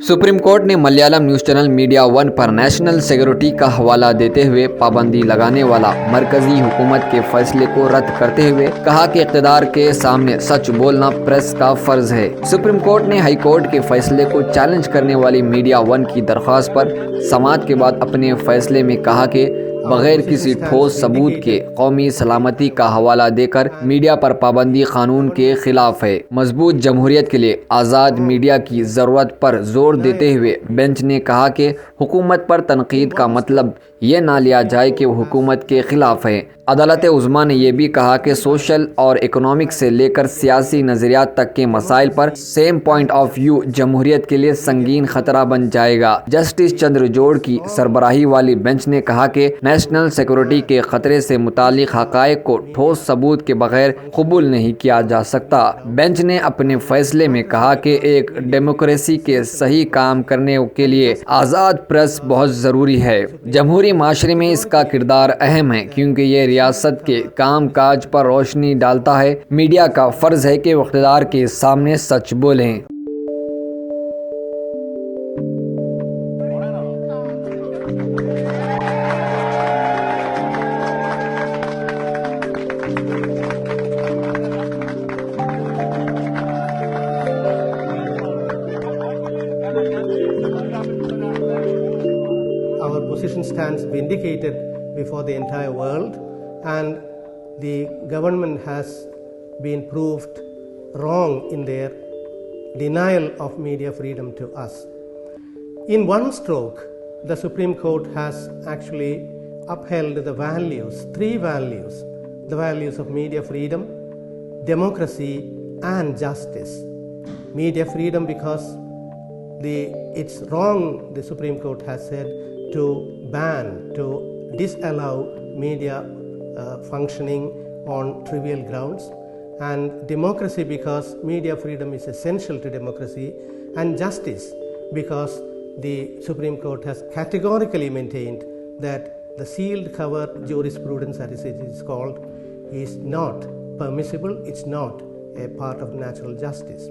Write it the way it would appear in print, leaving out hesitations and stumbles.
Supreme court ने Malayalam news channel media one पर national security का हवाला देते हुए पाबंदी लगाने वाला मरकजी हुकूमत के फैसले को रद्द करते हुए कहा कि इक़्तिदार के सामने सच बोलना प्रेस का फर्ज है। सुप्रीम कोर्ट ने हाई कोर्ट के फैसले को चैलेंज करने वाली मीडिया वन की दरख्वास्त पर समाअत के बाद अपने फैसले में कहा कि बगैर किसी ठोस सबूत के कौमी सलामती का हवाला देकर मीडिया पर पाबंदी कानून के खिलाफ है। मजबूत जमहूरियत के लिए आज़ाद मीडिया की ज़रूरत पर जोर देते हुए बेंच ने कहा कि हुकूमत पर तनकीद का मतलब ये ना लिया जाए कि वो हुकूमत के खिलाफ है। अदालत उज़्मा ने यह भी कहा कि सोशल और इकोनॉमिक से लेकर सियासी नज़रियात तक के मसाइल पर सेम पॉइंट ऑफ व्यू जमहूरियत के लिए संगीन खतरा बन जाएगा। जस्टिस चंद्रचूड़ की सरबराही वाली बेंच ने कहा कि नेशनल सिक्योरिटी के खतरे से मुतालिक हक़ाइक़ को ठोस सबूत के बगैर कबूल नहीं किया जा सकता। बेंच ने अपने फैसले में कहा कि एक डेमोक्रेसी के सही काम करने के लिए आज़ाद प्रेस बहुत ज़रूरी है। जमहूरी माशरे में इसका किरदार अहम है क्योंकि ये रियासत के काम काज पर रोशनी डालता है। मीडिया का फ़र्ज है कि वो इक़्तिदार के सामने सच बोलें। Our position stands vindicated before the entire world, and the government has been proved wrong in their denial of media freedom to us. In one stroke, the Supreme Court has actually upheld the values, three values: the values of media freedom, democracy, and justice. Media freedom because it's wrong, the Supreme Court has said, to ban, to disallow media functioning on trivial grounds, and democracy because media freedom is essential to democracy, and justice because the Supreme Court has categorically maintained that the sealed cover jurisprudence, as it is called, is not permissible, it's not a part of natural justice.